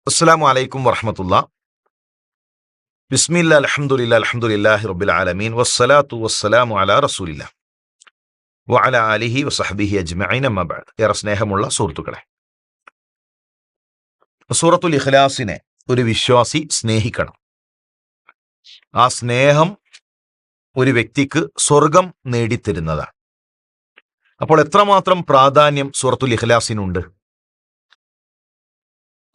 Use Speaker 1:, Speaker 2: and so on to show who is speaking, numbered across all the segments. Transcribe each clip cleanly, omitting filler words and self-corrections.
Speaker 1: അസ്സലാമു അലൈക്കും വറഹ്മത്തുള്ളാഹി. ബിസ്മില്ലാ അൽഹംദുലില്ലാഹി റബ്ബിൽ ആലമീൻ വസ്സലാത്തു വസ്സലാമു അലാ റസൂലില്ലാഹ് വഅലാ ആലിഹി വസഹ്ബിഹി അജ്മഈൻ അമ്മാ ബഅദ്. ഏറെ സ്നേഹമുള്ള സുഹൃത്തുക്കളെ, സൂറത്തുൽ ഇഖ്ലാസിനെ ഒരു വിശ്വാസി സ്നേഹിക്കണം. ആ സ്നേഹം ഒരു വ്യക്തിക്ക് സ്വർഗം നേടിത്തരുന്നതാണ്. അപ്പോൾ എത്രമാത്രം പ്രാധാന്യം സൂറത്തുൽ ഇഖ്ലാസിനുണ്ട്?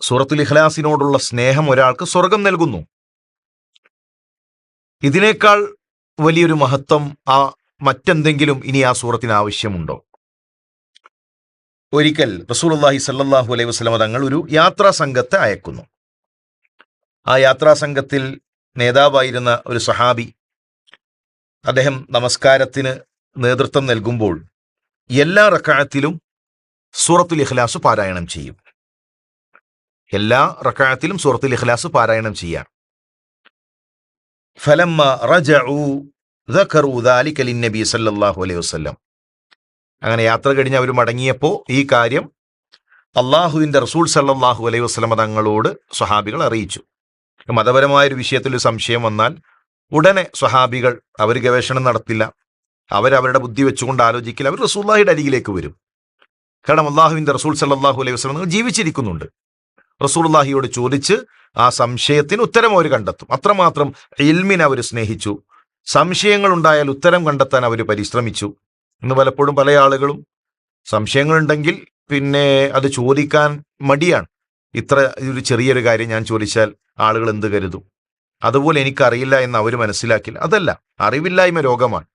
Speaker 1: സൂറത്തുൽ ഇഖ്ലാസിനോടുള്ള സ്നേഹം ഒരാൾക്ക് സ്വർഗം നൽകുന്നു. ഇതിനേക്കാൾ വലിയൊരു മഹത്വം മറ്റെന്തെങ്കിലും ഇനി ആ സൂറത്തിന് ആവശ്യമുണ്ടോ? ഒരിക്കൽ റസൂലുള്ളാഹി സ്വല്ലല്ലാഹു അലൈഹി വസല്ലം തങ്ങൾ ഒരു യാത്രാ സംഘത്തെ അയക്കുന്നു. ആ യാത്രാ സംഘത്തിൽ നേതാവായിരുന്ന ഒരു സഹാബി, അദ്ദേഹം നമസ്കാരത്തിന് നേതൃത്വം നൽകുമ്പോൾ എല്ലാ റക്അത്തിലും സൂറത്തുൽ ഇഖ്ലാസ് പാരായണം ചെയ്യും. എല്ലാ റക്അത്തിലും സൂറത്തുൽ ഇഖ്ലാസ് പാരായണം ചെയ്യാം. ഫലമ്മ റജഉ ദക്കറു ദാലിക ലിന്നബി സല്ലല്ലാഹു അലൈഹി വസല്ലം. അങ്ങനെ യാത്ര കഴിഞ്ഞ് അവർ മടങ്ങിയപ്പോൾ ഈ കാര്യം അള്ളാഹുവിൻ്റെ റസൂൽ സല്ലല്ലാഹു അലൈഹി വസല്ലം തങ്ങളോട് സ്വഹാബികൾ അറിയിച്ചു. മതപരമായൊരു വിഷയത്തിൽ ഒരു സംശയം വന്നാൽ ഉടനെ സ്വഹാബികൾ അവർ ഗവേഷണം നടത്തില്ല, അവരവരുടെ ബുദ്ധി വെച്ചുകൊണ്ട് ആലോചിക്കില്ല, അവർ റസൂലുള്ളാഹിയുടെ അരികിലേക്ക് വരും. കാരണം അള്ളാഹുവിൻ്റെ റസൂൽ സല്ലല്ലാഹു അലൈഹി വസല്ലം തങ്ങൾ ജീവിച്ചിരിക്കുന്നുണ്ട്. റസൂലുള്ളാഹിയോട് ചോദിച്ച് ആ സംശയത്തിന് ഉത്തരം അവർ കണ്ടെത്തും. അത്രമാത്രം ഇൽമിനെ അവർ സ്നേഹിച്ചു. സംശയങ്ങൾ ഉണ്ടായാൽ ഉത്തരം കണ്ടെത്താൻ അവർ പരിശ്രമിച്ചു. ഇന്ന് പലപ്പോഴും പല ആളുകളും സംശയങ്ങളുണ്ടെങ്കിൽ പിന്നെ അത് ചോദിക്കാൻ മടിയാണ്. ഇത്ര ഒരു ചെറിയൊരു കാര്യം ഞാൻ ചോദിച്ചാൽ ആളുകൾ എന്ത് കരുതും, അതുപോലെ എനിക്കറിയില്ല എന്ന് അവർ മനസ്സിലാക്കില്ല. അതല്ല, അറിവില്ലായ്മ രോഗമാണ്.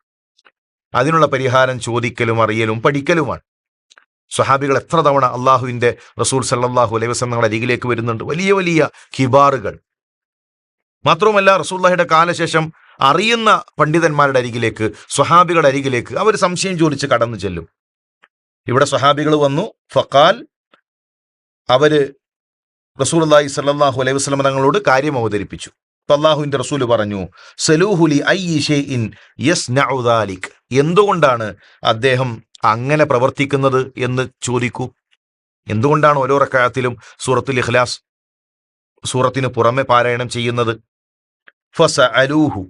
Speaker 1: അതിനുള്ള പരിഹാരം ചോദിക്കലും അറിയലും പഠിക്കലുമാണ്. സ്വഹാബികൾ എത്ര തവണ അള്ളാഹുവിൻ്റെ റസൂൽ സല്ലല്ലാഹു അലൈഹി വസല്ലം തങ്ങളുടെ അരികിലേക്ക് വരുന്നുണ്ട്, വലിയ വലിയ കിബാറുകൾ. മാത്രവുമല്ല, റസൂലുള്ളാഹിയുടെ കാലശേഷം അറിയുന്ന പണ്ഡിതന്മാരുടെ അരികിലേക്ക്, സ്വഹാബികളുടെ അരികിലേക്ക് അവർ സംശയം ചോദിച്ച് കടന്നു ചെല്ലും. ഇവിടെ സ്വഹാബികൾ വന്നു. ഫഖാൽ, അവര് റസൂലുള്ളാഹി സ്വല്ലല്ലാഹു അലൈഹി വസല്ലം തങ്ങളോട് കാര്യം അവതരിപ്പിച്ചു. അള്ളാഹുവിൻ്റെ റസൂൽ പറഞ്ഞു, സലൂഹുലി അയ്യി ഷൈഇൻ യസ്നഉ ദാലിക്. എന്തുകൊണ്ടാണ് അദ്ദേഹം അങ്ങനെ പ്രവർത്തിക്കുന്നത് എന്ന് ചോദിക്കൂ. എന്തുകൊണ്ടാണ് ഓരോ റക്അത്തിലും സൂറത്തുൽ ഇഖ്ലാസ് സൂറത്തിന് പുറമെ പാരായണം ചെയ്യുന്നത്? ഫസഅലൂഹു,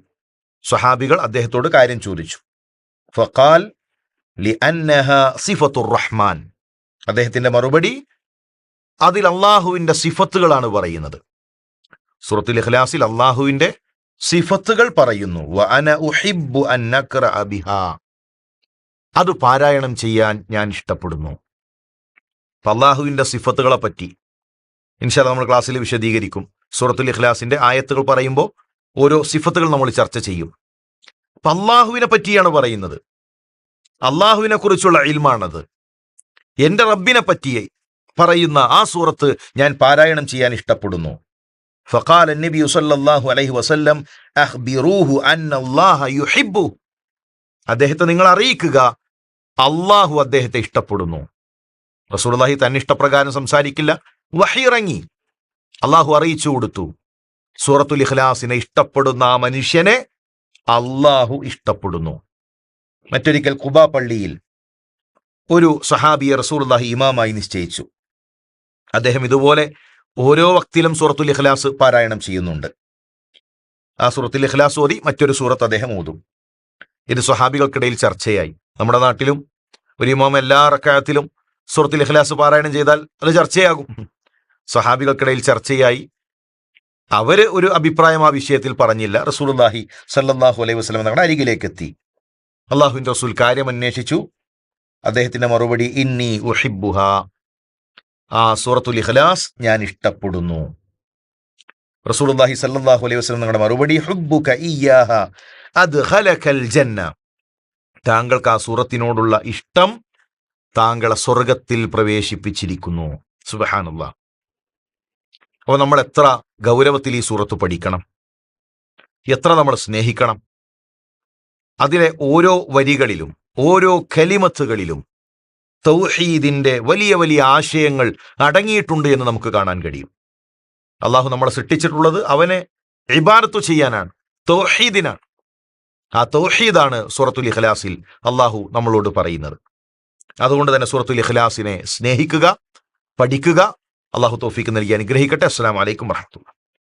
Speaker 1: സ്വഹാബികൾ അദ്ദേഹത്തോട് കാര്യം ചോദിച്ചു. ഫഖാൽ ലിഅന്നഹാ സിഫത്തുർ റഹ്മാൻ. അദ്ദേഹത്തിന്റെ മറുപടി, അതിൽ അള്ളാഹുവിൻ്റെ സിഫത്തുകളാണ് പറയുന്നത്. സൂറത്തുൽ ഇഖ്ലാസിൽ അള്ളാഹുവിൻ്റെ സിഫത്തുകൾ പറയുന്നു. വഅന ഉഹിബ്ബു അൻ നഖ്റഅ ബിഹാ. അത് പാരായണം ചെയ്യാൻ ഞാൻ ഇഷ്ടപ്പെടുന്നു. അള്ളാഹുവിൻ്റെ സിഫത്തുകളെ പറ്റി ഇൻഷാ അല്ലാഹ് നമ്മൾ ക്ലാസ്സിൽ വിശദീകരിക്കും. സൂറത്തുൽ ഇഖ്ലാസിന്റെ ആയത്തുകൾ പറയുമ്പോൾ ഓരോ സിഫത്തുകൾ നമ്മൾ ചർച്ച ചെയ്യും. അപ്പം അള്ളാഹുവിനെ പറ്റിയാണ് പറയുന്നത്. അള്ളാഹുവിനെ കുറിച്ചുള്ള ഇൽമാണത്. എൻ്റെ റബ്ബിനെ പറ്റി പറയുന്ന ആ സൂറത്ത് ഞാൻ പാരായണം ചെയ്യാൻ ഇഷ്ടപ്പെടുന്നു. ഫഖാല നബി സല്ലല്ലാഹു അലൈഹി വസല്ലം അഖ്ബിറൂഹു അന്നല്ലാഹ യുഹിബ്ബു. അദ്ദേഹത്തെ നിങ്ങൾ അറിയിക്കുക, അള്ളാഹു അദ്ദേഹത്തെ ഇഷ്ടപ്പെടുന്നു. റസൂലുള്ളാഹി തന്നെ ഇഷ്ടപ്രകാരം സംസാരിക്കില്ല. വഹി ഇറങ്ങി, അള്ളാഹു അറിയിച്ചു കൊടുത്തു. സൂറത്തുൽ ഇഖ്ലാസിനെ ഇഷ്ടപ്പെടുന്ന ആ മനുഷ്യനെ അള്ളാഹു ഇഷ്ടപ്പെടുന്നു. മറ്റൊരിക്കൽ ഖുബാ പള്ളിയിൽ ഒരു സഹാബിയെ റസൂലുള്ളാഹി ഇമാമായി നിശ്ചയിച്ചു. അദ്ദേഹം ഇതുപോലെ ഓരോ വക്തിലും സൂറത്തുൽ ഇഖ്ലാസ് പാരായണം ചെയ്യുന്നുണ്ട്. ആ സൂറത്തുൽ ഇഖ്ലാസ് ഓതി മറ്റൊരു സൂറത്ത് അദ്ദേഹം ഓതും. ഇത് സ്വഹാബികൾക്കിടയിൽ ചർച്ചയായി. നമ്മുടെ നാട്ടിലും ഒരു ഇമാം എല്ലാ റക്അത്തിലും സൂറത്തുൽ ഇഖ്ലാസ് പാരായണം ചെയ്താൽ അത് ചർച്ചയാകും. സ്വഹാബികൾക്കിടയിൽ ചർച്ചയായി. അവര് ഒരു അഭിപ്രായം ആ വിഷയത്തിൽ പറഞ്ഞില്ല. റസൂലുള്ളാഹി സ്വല്ലല്ലാഹു അലൈഹി വസല്ലം തങ്ങളുടെ അരികിലേക്ക് എത്തി. അള്ളാഹുവിൻ്റെ റസൂൽ കാര്യം അന്വേഷിച്ചു. അദ്ദേഹത്തിന്റെ മറുപടി, ഇന്നി ഉഹിബ്ബുഹാ. ആ സൂറത്തുൽ ഇഖ്ലാസ് ഞാൻ ഇഷ്ടപ്പെടുന്നു. റസൂലുള്ളാഹി സ്വല്ലല്ലാഹു അലൈഹി വസല്ലം തങ്ങളുടെ മറുപടി, ഹുബ്ബുക ഇയ്യാഹ അദ്ഖലകൽ ജന്ന. താങ്കൾക്ക് ആ സൂറത്തിനോടുള്ള ഇഷ്ടം താങ്കളെ സ്വർഗത്തിൽ പ്രവേശിപ്പിച്ചിരിക്കുന്നു. സുബ്ഹാനല്ലാഹ്. അപ്പോൾ നമ്മൾ എത്ര ഗൗരവത്തിൽ ഈ സൂറത്ത് പഠിക്കണം, എത്ര നമ്മൾ സ്നേഹിക്കണം. അതിലെ ഓരോ വരികളിലും ഓരോ കലിമത്തുകളിലും തൗഹീദിന്റെ വലിയ വലിയ ആശയങ്ങൾ അടങ്ങിയിട്ടുണ്ട് എന്ന് നമുക്ക് കാണാൻ കഴിയും. അള്ളാഹു നമ്മളെ സൃഷ്ടിച്ചിട്ടുള്ളത് അവനെ ഇബാദത്ത് ചെയ്യാനാണ്, തൗഹീദിനാണ്. ആ തൗഹീദാണ് സൂറത്തുൽ ഇഖ്ലാസിൽ അള്ളാഹു നമ്മളോട് പറയുന്നത്. അതുകൊണ്ട് തന്നെ സൂറത്തുൽ ഇഖ്ലാസിനെ സ്നേഹിക്കുക, പഠിക്കുക, അള്ളാഹു തൗഫീക്ക് നൽകി അനുഗ്രഹിക്കട്ടെ. അസ്സലാമു അലൈക്കും വറഹ്മത്തുള്ളാഹി.